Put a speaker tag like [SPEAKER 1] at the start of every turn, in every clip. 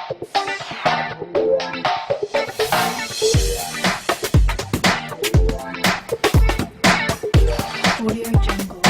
[SPEAKER 1] Audio Jungle.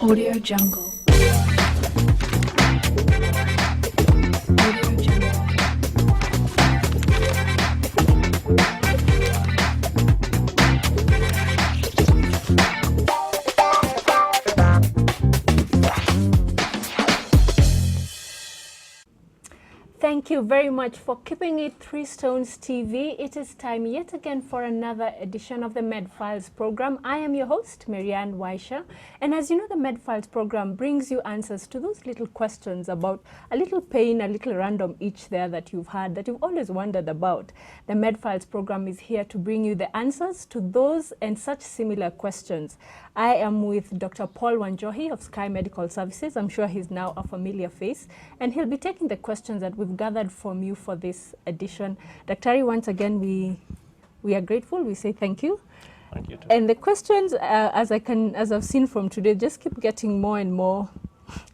[SPEAKER 1] Audio Jungle. Audio Jungle.
[SPEAKER 2] Thank you very much for keeping it Three Stones TV. It is time yet again for another edition of the MedFiles program. I am your host, Marianne Waisha. And as you know, the MedFiles program brings you answers to those little questions about a little pain, a little random itch there that you've had, that you've always wondered about. The MedFiles program is here to bring you the answers to those and such similar questions. I am with Dr. Paul Wanjohi of Sky Medical Services. I'm sure he's now a familiar face, and he'll be taking the questions that we've gathered from you for this edition. Daktari, once again, we are grateful. We say thank you.
[SPEAKER 3] Thank you too.
[SPEAKER 2] And the questions, as I've seen from today, just keep getting more and more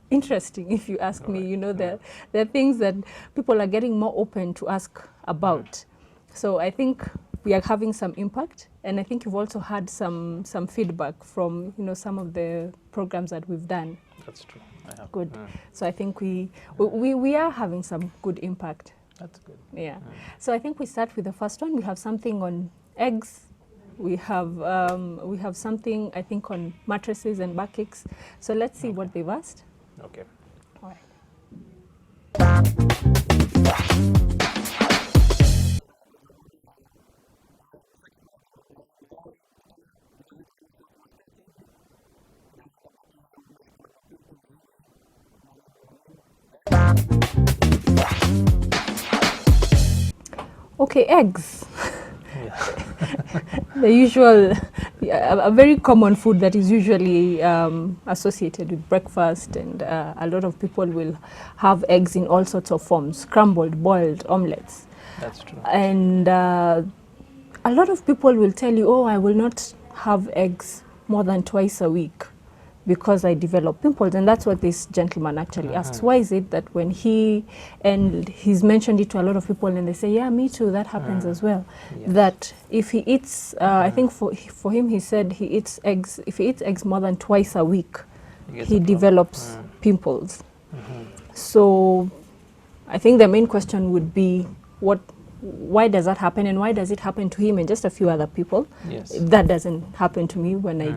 [SPEAKER 2] interesting, if you ask me. You know, there are things that people are getting more open to ask about. So I think we are having some impact, and I think you've also had some feedback from, you know, some of the programs that we've done.
[SPEAKER 3] That's true. I have.
[SPEAKER 2] Good. So I think we are having some good impact.
[SPEAKER 3] That's good.
[SPEAKER 2] Yeah. So I think we start with the first one. We have something on eggs. We have something, I think, on mattresses and backaches. So let's see what they've asked.
[SPEAKER 3] Okay.
[SPEAKER 2] All right. Okay, eggs. The usual, a very common food that is usually associated with breakfast, and a lot of people will have eggs in all sorts of forms: scrambled, boiled, omelets.
[SPEAKER 3] That's true.
[SPEAKER 2] And a lot of people will tell you, oh, I will not have eggs more than twice a week because I develop pimples. And that's what this gentleman actually asks. Why is it that when he's mentioned it to a lot of people, and they say, yeah, me too, that happens as well.
[SPEAKER 3] Yes.
[SPEAKER 2] That if he eats, I think for him, he said he eats eggs, if he eats eggs more than twice a week, he develops pimples. So I think the main question would be, why does that happen, and why does it happen to him and just a few other people?
[SPEAKER 3] Yes.
[SPEAKER 2] That doesn't happen to me when I,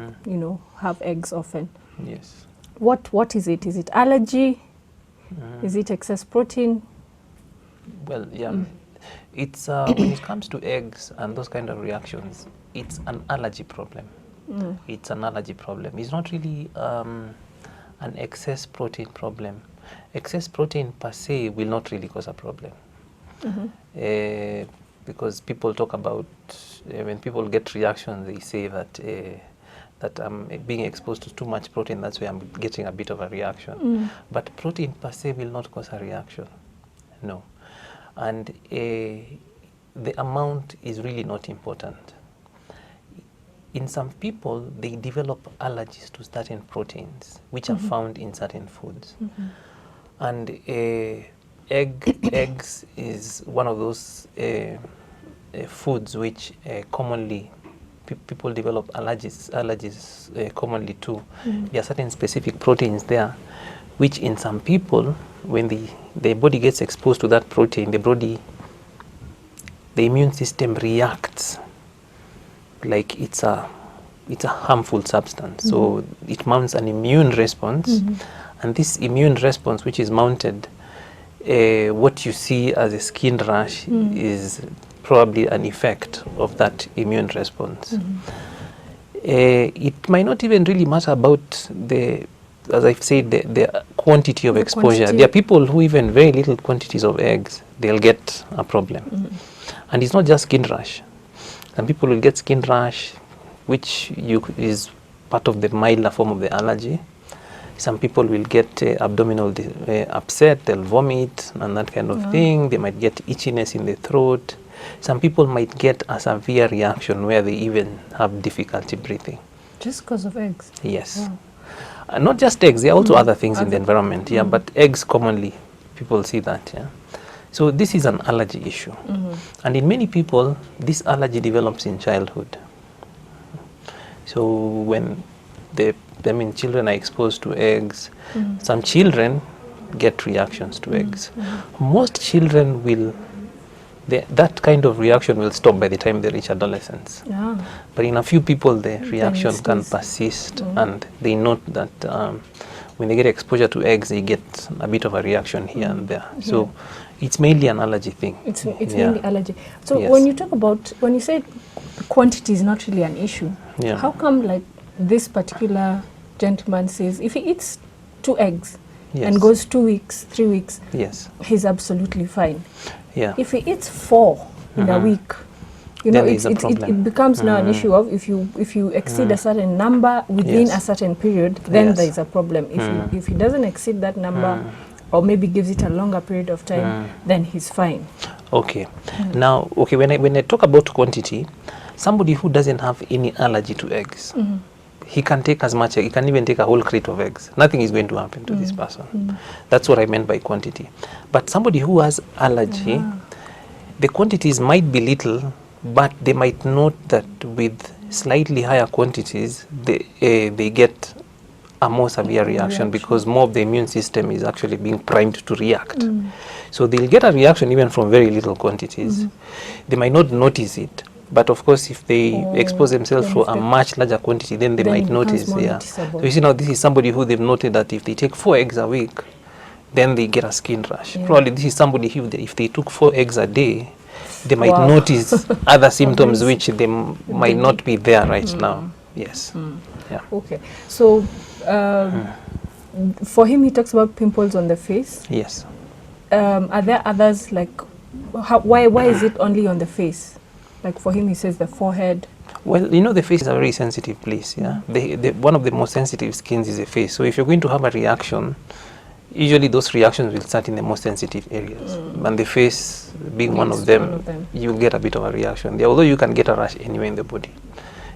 [SPEAKER 2] have eggs often.
[SPEAKER 3] Yes.
[SPEAKER 2] What is it? Is it allergy? Is it excess protein?
[SPEAKER 3] Well, yeah. It's when it comes to eggs and those kind of reactions, it's an allergy problem. It's an allergy problem. It's not really an excess protein problem. Excess protein per se will not really cause a problem. Because people talk about when people get reactions, they say that I'm being exposed to too much protein, that's why I'm getting a bit of a reaction. But protein per se will not cause a reaction, no. And the amount is really not important. In some people, they develop allergies to certain proteins, which are found in certain foods. And eggs is one of those foods which commonly people develop allergies commonly to. There are certain specific proteins there, which in some people, when the body gets exposed to that protein, the immune system reacts like it's a harmful substance. So it mounts an immune response, and this immune response, which is mounted, what you see as a skin rash is probably an effect of that immune response. It might not even really matter about as I've said, the quantity of exposure. There are people who even very little quantities of eggs, they'll get a problem. And it's not just skin rash. Some people will get skin rash, which is part of the milder form of the allergy. Some people will get abdominal upset, they'll vomit and that kind of thing. They might get itchiness in the throat. Some people might get a severe reaction where they even have difficulty breathing.
[SPEAKER 2] Just because of eggs?
[SPEAKER 3] Yes. Not just eggs, there are also other things in the environment, but eggs commonly People see that, yeah. So this is an allergy issue. And in many people, this allergy develops in childhood. So when children are exposed to eggs, some children get reactions to eggs. Most children will, that kind of reaction will stop by the time they reach adolescence.
[SPEAKER 2] Yeah.
[SPEAKER 3] But in a few people, the reaction
[SPEAKER 2] it
[SPEAKER 3] can
[SPEAKER 2] stays.
[SPEAKER 3] persist, and they note that when they get exposure to eggs, they get a bit of a reaction here and there. So it's mainly an allergy thing.
[SPEAKER 2] It's
[SPEAKER 3] Yeah.
[SPEAKER 2] mainly allergy. So
[SPEAKER 3] Yes.
[SPEAKER 2] when you say quantity is not really an issue,
[SPEAKER 3] Yeah.
[SPEAKER 2] how come like this particular gentleman says if he eats 2 eggs
[SPEAKER 3] Yes.
[SPEAKER 2] and goes 2 weeks, 3 weeks,
[SPEAKER 3] Yes.
[SPEAKER 2] he's absolutely fine.
[SPEAKER 3] Yeah.
[SPEAKER 2] If he eats 4 in a week, you know,
[SPEAKER 3] Then there's a
[SPEAKER 2] it
[SPEAKER 3] problem.
[SPEAKER 2] becomes now an issue of if you exceed a certain number within
[SPEAKER 3] Yes.
[SPEAKER 2] a certain period, then
[SPEAKER 3] Yes.
[SPEAKER 2] there is a problem. If he doesn't exceed that number, or maybe gives it a longer period of time, then he's fine.
[SPEAKER 3] Okay. Now, okay, when I talk about quantity, somebody who doesn't have any allergy to eggs, he can take as much, he can even take a whole crate of eggs. Nothing is going to happen to this person. That's what I meant by quantity. But somebody who has allergy, the quantities might be little, but they might note that with slightly higher quantities, they get a more severe reaction because more of the immune system is actually being primed to react. So they'll get a reaction even from very little quantities. They might not notice it, but of course if they expose themselves for a much larger quantity, then they
[SPEAKER 2] Then
[SPEAKER 3] might
[SPEAKER 2] it becomes
[SPEAKER 3] notice.
[SPEAKER 2] more
[SPEAKER 3] Yeah.
[SPEAKER 2] noticeable.
[SPEAKER 3] So you see now this is somebody who they've noted that if they take 4 eggs a week, then they get a skin rash. Probably this is somebody who if they took 4 eggs a day, they might
[SPEAKER 2] Wow.
[SPEAKER 3] notice other symptoms which they might not be there right now. Yes. Yeah.
[SPEAKER 2] Okay. So for him, he talks about pimples on the face.
[SPEAKER 3] Yes.
[SPEAKER 2] Are there others like why is it only on the face? Like for him, he says the forehead.
[SPEAKER 3] Well, you know, the face is a very sensitive place. Yeah. One of the most sensitive skins is the face. So if you're going to have a reaction, usually those reactions will start in the most sensitive areas, and the face being one
[SPEAKER 2] Yes,
[SPEAKER 3] of them,
[SPEAKER 2] one of them.
[SPEAKER 3] you'll get a bit of a reaction there. Although you can get a rash anywhere in the body,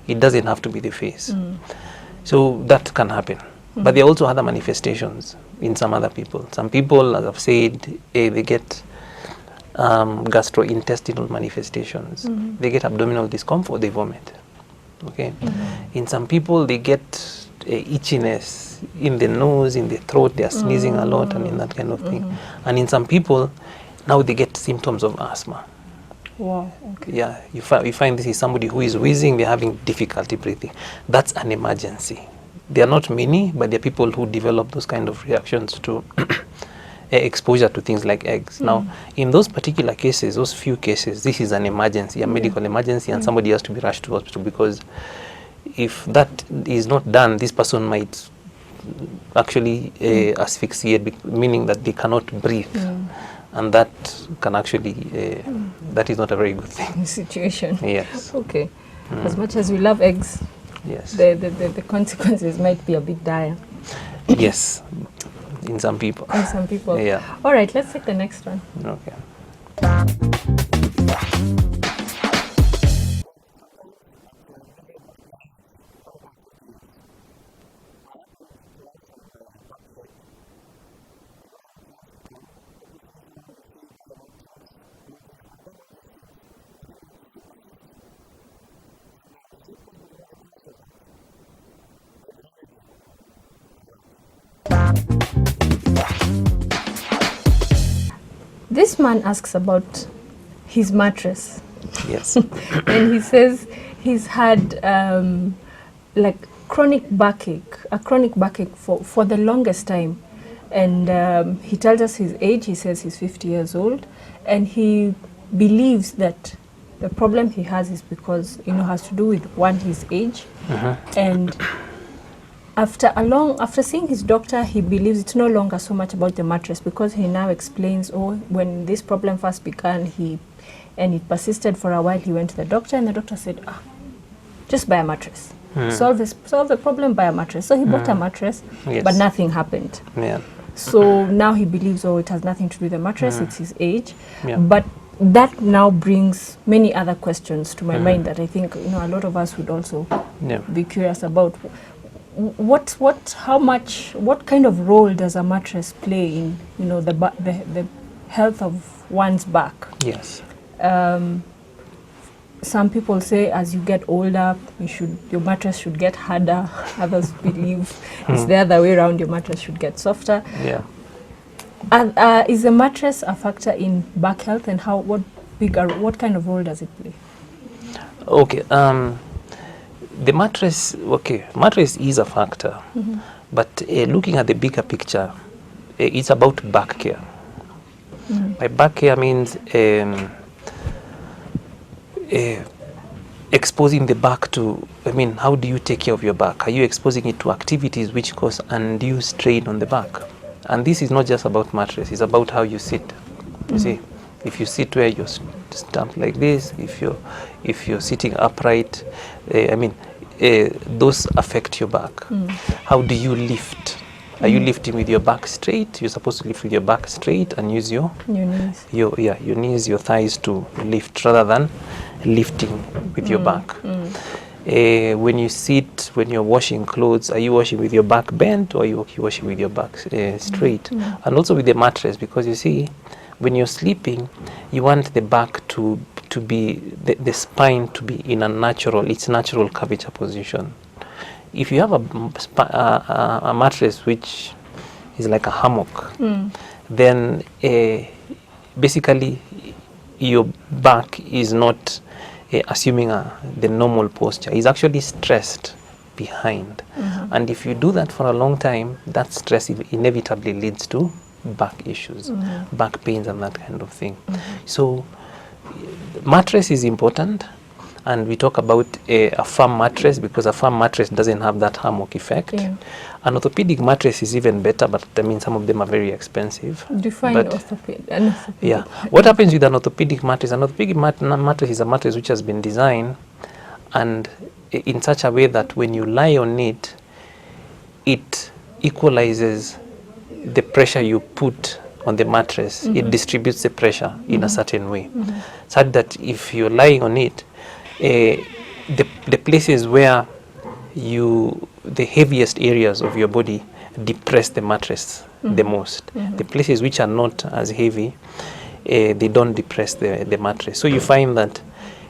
[SPEAKER 3] it doesn't have to be the face. So that can happen. But there are also other manifestations in some other people. Some people, as I've said, they get gastrointestinal manifestations. They get abdominal discomfort, they vomit. Okay. In some people, they get itchiness in the nose, in the throat, they are sneezing a lot and in that kind of thing. And in some people, now they get symptoms of asthma.
[SPEAKER 2] Wow. Okay.
[SPEAKER 3] Yeah, you find this is somebody who is wheezing, they're having difficulty breathing. That's an emergency. There are not many, but there are people who develop those kind of reactions to exposure to things like eggs. Now, in those particular cases, those few cases, this is an emergency, a medical emergency, and somebody has to be rushed to hospital, because if that is not done, this person might actually asphyxiate, meaning that they cannot breathe. And that can actually, that is not a very good thing.
[SPEAKER 2] Situation.
[SPEAKER 3] Yes.
[SPEAKER 2] Okay. As much as we love eggs,
[SPEAKER 3] Yes.
[SPEAKER 2] the consequences might be a bit dire
[SPEAKER 3] Yes. In some people.
[SPEAKER 2] in some people.
[SPEAKER 3] Yeah.
[SPEAKER 2] All right, let's take the next one.
[SPEAKER 3] Okay.
[SPEAKER 2] This man asks about his mattress.
[SPEAKER 3] Yes.
[SPEAKER 2] And he says he's had like chronic backache for the longest time. And he tells us his age. He says he's 50 years old, and he believes that the problem he has is because, has to do with his age. And after seeing his doctor, he believes it's no longer so much about the mattress, because he now explains, when this problem first began, and it persisted for a while, he went to the doctor, and the doctor said, just buy a mattress. Solve the problem, buy a mattress. So he bought a mattress,
[SPEAKER 3] Yes.
[SPEAKER 2] but nothing happened.
[SPEAKER 3] Yeah.
[SPEAKER 2] So now he believes, it has nothing to do with the mattress, it's his age.
[SPEAKER 3] Yeah.
[SPEAKER 2] But that now brings many other questions to my mind that I think, a lot of us would also
[SPEAKER 3] Yeah.
[SPEAKER 2] be curious about. what kind of role does a mattress play in, you know, the health of one's back?
[SPEAKER 3] Yes.
[SPEAKER 2] Some people say as you get older, your mattress should get harder. Others believe it's the other way around. Your mattress should get softer.
[SPEAKER 3] Yeah.
[SPEAKER 2] And is the mattress a factor in back health, and what kind of role does it play?
[SPEAKER 3] Okay. The mattress. Okay, mattress is a factor, but looking at the bigger picture, it's about back care. By back care means exposing the back to, how do you take care of your back? Are you exposing it to activities which cause undue strain on the back? And this is not just about mattress, it's about how you sit. You see, if you sit where you're stamped like this, if you're sitting upright, those affect your back. How do you lift? Are you lifting with your back straight? You're supposed to lift with your back straight and use your
[SPEAKER 2] knees.
[SPEAKER 3] Your knees, your thighs to lift rather than lifting with your back. When you sit, when you're washing clothes, are you washing with your back bent, or are you washing with your back straight? And also with the mattress, because you see, when you're sleeping, you want the back to be, the spine to be in its natural curvature position. If you have a mattress which is like a hammock, then basically your back is not assuming the normal posture. It's actually stressed behind. And if you do that for a long time, that stress inevitably leads to back issues, back pains and that kind of thing. So mattress is important. And we talk about a firm mattress, because a firm mattress doesn't have that hammock effect. Yeah. An orthopedic mattress is even better, but some of them are very expensive.
[SPEAKER 2] Define orthopedic.
[SPEAKER 3] Yeah. What happens with an orthopedic mattress? An orthopedic mattress is a mattress which has been designed and in such a way that when you lie on it, it equalizes the pressure you put on the mattress. It distributes the pressure in a certain way, such that if you're lying on it, the places where the heaviest areas of your body depress the mattress the most. The places which are not as heavy, they don't depress the mattress. So you find that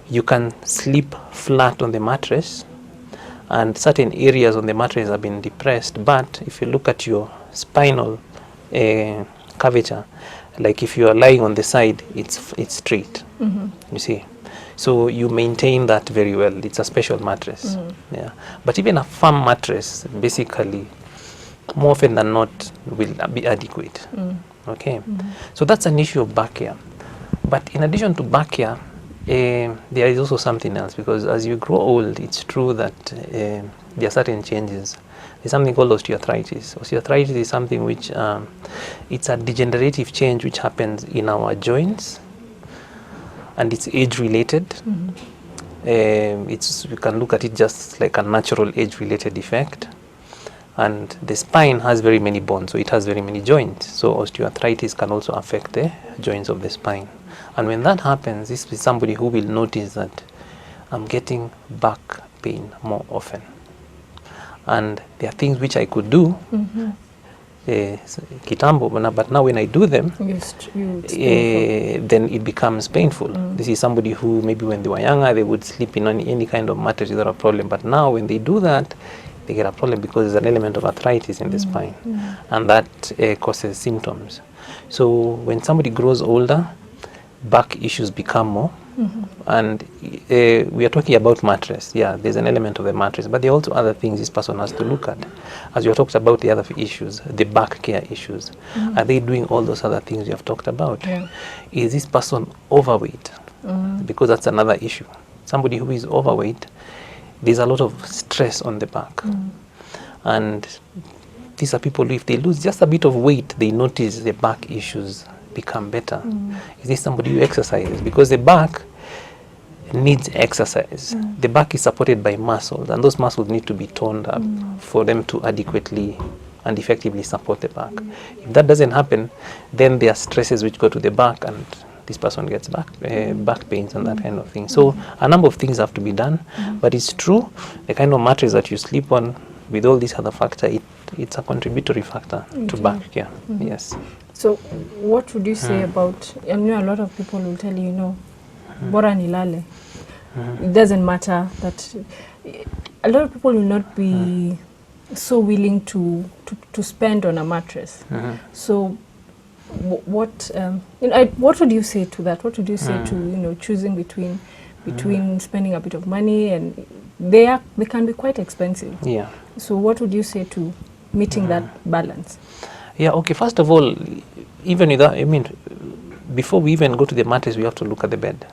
[SPEAKER 3] you can sleep flat on the mattress and certain areas on the mattress have been depressed, but if you look at your spinal curvature, like if you are lying on the side, it's straight. You see. So you maintain that very well. It's a special mattress. Yeah. But even a firm mattress, basically, more often than not, will be adequate. Okay. So that's an issue of back care. But in addition to back care, there is also something else, because as you grow old, it's true that there are certain changes. There's something called osteoarthritis. Osteoarthritis is something which, it's a degenerative change which happens in our joints, and it's age-related. You can look at it just like a natural age-related effect. And the spine has very many bones, so it has very many joints. So osteoarthritis can also affect the joints of the spine. And when that happens, this is somebody who will notice that I'm getting back pain more often. And there are things which I could do, kitambo, but now when I do them, then it becomes painful. This is somebody who maybe when they were younger, they would sleep in any kind of mattress without a problem. But now when they do that, they get a problem because there's an element of arthritis in the spine. And that causes symptoms. So when somebody grows older, back issues become more. And we are talking about mattress. Yeah, there's an element of the mattress, but there are also other things this person has to look at. As you have talked about the other issues, the back care issues, are they doing all those other things you have talked about? Yeah. Is this person overweight? Because that's another issue. Somebody who is overweight, there's a lot of stress on the back. And these are people who, if they lose just a bit of weight, they notice the back issues become better. Is this somebody who exercises? Because the back needs exercise. The back is supported by muscles, and those muscles need to be toned up for them to adequately and effectively support the back. If that doesn't happen, then there are stresses which go to the back, and this person gets back pains and that kind of thing. So a number of things have to be done, but it's true, the kind of mattress that you sleep on with all these other factors, it's a contributory factor to back. Yeah. Yes.
[SPEAKER 2] So what would you say about, I know a lot of people will tell you, bora nilale. It doesn't matter that, a lot of people will not be so willing to spend on a mattress. So what would you say to that? What would you say to choosing between spending a bit of money, and they can be quite expensive.
[SPEAKER 3] Yeah.
[SPEAKER 2] So what would you say to meeting that balance?
[SPEAKER 3] Yeah. Okay. First of all, even with that, I mean, before we even go to the mattress, we have to look at the bed.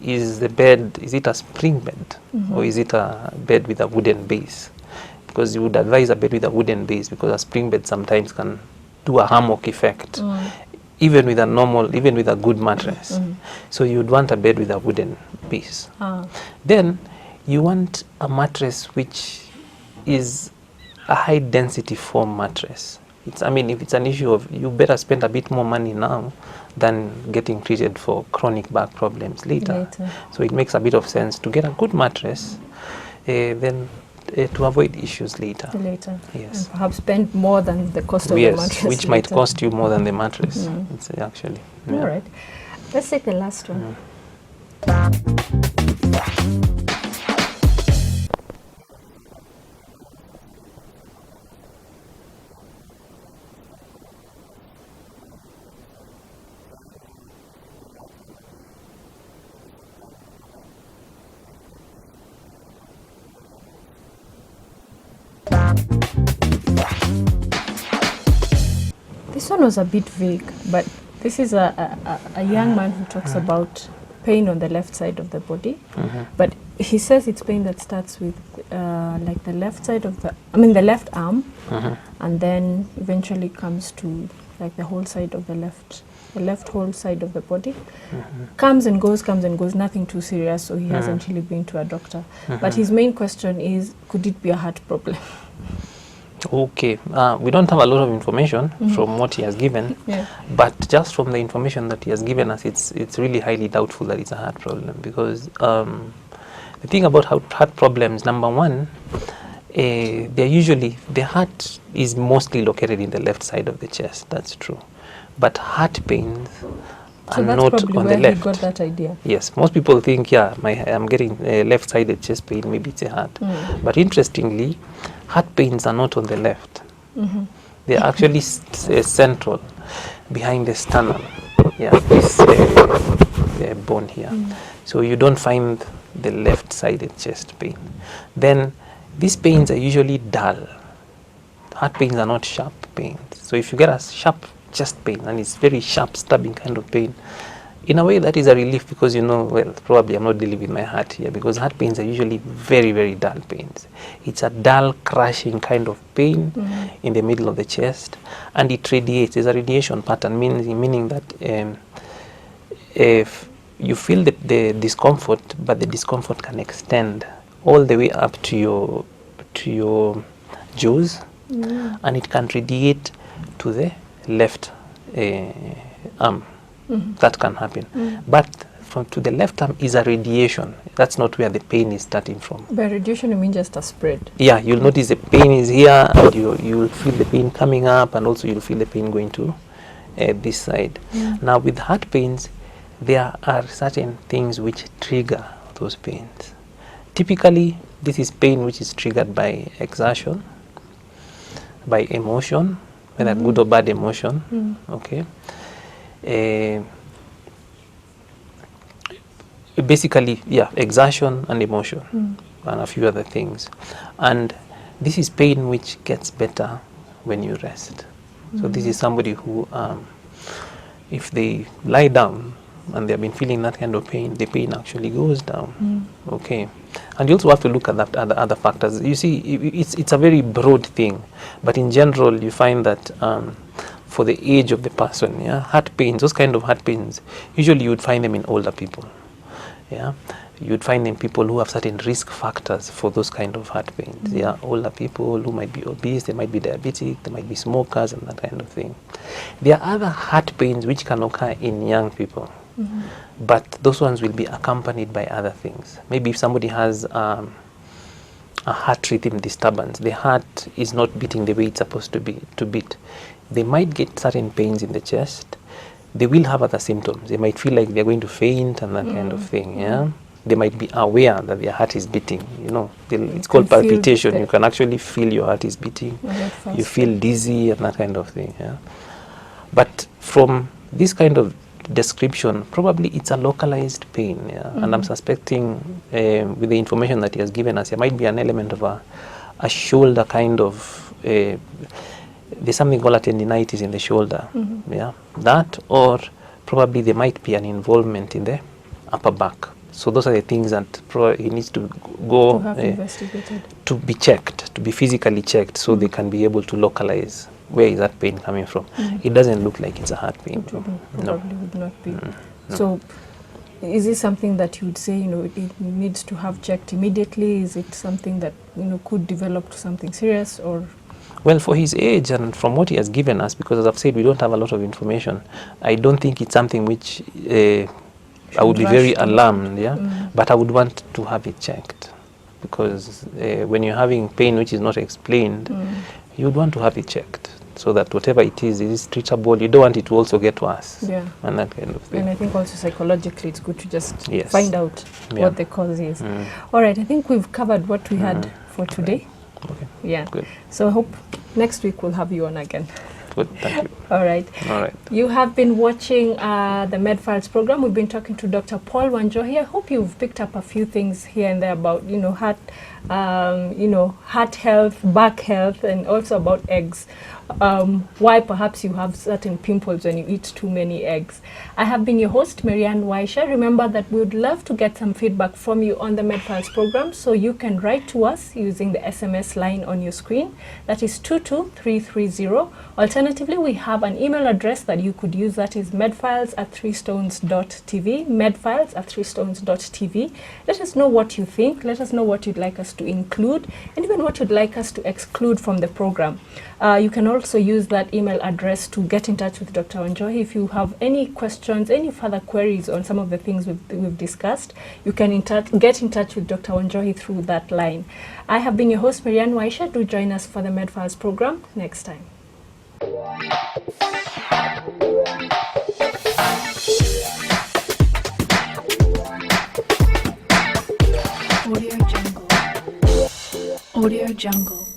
[SPEAKER 3] Is it a spring bed, or is it a bed with a wooden base? Because you would advise a bed with a wooden base, because a spring bed sometimes can do a hammock effect, even with a good mattress. So you would want a bed with a wooden base. Then you want a mattress which is a high density foam mattress. If it's an issue of, you better spend a bit more money now than getting treated for chronic back problems later. So it makes a bit of sense to get a good mattress, then to avoid issues later. Yes.
[SPEAKER 2] And perhaps spend more than the cost of the mattress.
[SPEAKER 3] Which might cost you more than the mattress. It's actually. Yeah.
[SPEAKER 2] All right. Let's take the last one. This one was a bit vague, but this is a young man who talks about pain on the left side of the body, but he says it's pain that starts with like the left side of the left arm, and then eventually comes to like the whole side of the left whole side of the body. Comes and goes, nothing too serious, so he hasn't really been to a doctor. But his main question is, could it be a heart problem?
[SPEAKER 3] Okay, we don't have a lot of information from what he has given, but just from the information that he has given us, it's really highly doubtful that it's a heart problem, because the thing about heart problems, number one, the heart is mostly located in the left side of the chest. That's true, but heart pains are not on the left.
[SPEAKER 2] He got that idea.
[SPEAKER 3] Yes, most people think, I'm getting left-sided chest pain, maybe it's a heart. But interestingly, heart pains are not on the left. They're actually central, behind the sternum. Yeah, this bone here. So you don't find the left-sided chest pain. Then these pains are usually dull. Heart pains are not sharp pains. So if you get a sharp chest pain, and it's very sharp, stabbing kind of pain, in a way that is a relief, because probably I'm not dealing with my heart here, because heart pains are usually very, very dull pains. It's a dull, crushing kind of pain in the middle of the chest, and it radiates. There's a radiation pattern, meaning that if you feel the discomfort, but the discomfort can extend all the way up to your jaws, and it can radiate to the left arm. That can happen. But to the left arm is a radiation. That's not where the pain is starting from.
[SPEAKER 2] By radiation, you mean just a spread?
[SPEAKER 3] Yeah, you'll notice the pain is here, and you'll feel the pain coming up, and also you'll feel the pain going to this side. Now, with heart pains, there are certain things which trigger those pains. Typically, this is pain which is triggered by exertion, by emotion, whether good or bad emotion. Okay. Basically, exertion and emotion, and a few other things. And this is pain which gets better when you rest. So this is somebody who, if they lie down and they've been feeling that kind of pain, the pain actually goes down. Okay. And you also have to look at other factors. You see, it's a very broad thing, but in general, you find that for the age of the person, heart pains, those kind of heart pains, usually you would find them in older people. You would find in people who have certain risk factors for those kind of heart pains. Older people who might be obese, they might be diabetic, they might be smokers, and that kind of thing. There are other heart pains which can occur in young people, but those ones will be accompanied by other things. Maybe if somebody has a heart rhythm disturbance. The heart is not beating the way it's supposed to beat. They might get certain pains in the chest. They will have other symptoms. They might feel like they're going to faint and that kind of thing. Yeah. They might be aware that their heart is beating. You know, it's called palpitation. You can actually feel your heart is beating. You feel dizzy and that kind of thing. Yeah. But from this kind of description, probably it's a localized pain. Yeah. And I'm suspecting, with the information that he has given us, there might be an element of a shoulder kind of. There's something called a tendinitis in the shoulder. Yeah. That, or probably there might be an involvement in the upper back. So those are the things that he needs to go
[SPEAKER 2] to have investigated,
[SPEAKER 3] to be checked, to be physically checked, so they can be able to localize where is that pain coming from. It doesn't look like it's a heart pain.
[SPEAKER 2] It probably would not be. So is this something that you would say, it needs to have checked immediately? Is it something that, could develop to something serious, or?
[SPEAKER 3] Well, for his age and from what he has given us, because as I've said, we don't have a lot of information, I don't think it's something which I would be very alarmed, but I would want to have it checked, because when you're having pain which is not explained, you would want to have it checked, so that whatever it is treatable. You don't want it to also get worse, and that kind of thing.
[SPEAKER 2] And I think also psychologically it's good to just find out what the cause is. All right, I think we've covered what we had for today.
[SPEAKER 3] Okay.
[SPEAKER 2] Yeah.
[SPEAKER 3] Good.
[SPEAKER 2] So I hope next week we'll have you on again.
[SPEAKER 3] Good, thank you.
[SPEAKER 2] All right.
[SPEAKER 3] All right.
[SPEAKER 2] You have been watching the MedFiles program. We've been talking to Dr. Paul Wanjohi. I hope you've picked up a few things here and there about, heart, heart health, back health, and also about eggs. Why perhaps you have certain pimples when you eat too many eggs. I have been your host, Marianne Waisha. Remember that we would love to get some feedback from you on the MedFiles program, so you can write to us using the SMS line on your screen. That is 22330. Alternatively, we have an email address that you could use. That is medfiles@3stones.tv, medfiles@3stones.tv. Let us know what you think. Let us know what you'd like us to include, and even what you'd like us to exclude from the program. You can also use that email address to get in touch with Dr. Wanjohi. If you have any questions, any further queries on some of the things we've discussed, you can get in touch with Dr. Wanjohi through that line. I have been your host, Marianne Waisha. Do join us for the MedFiles program next time.
[SPEAKER 1] Audio Jungle. Audio Jungle.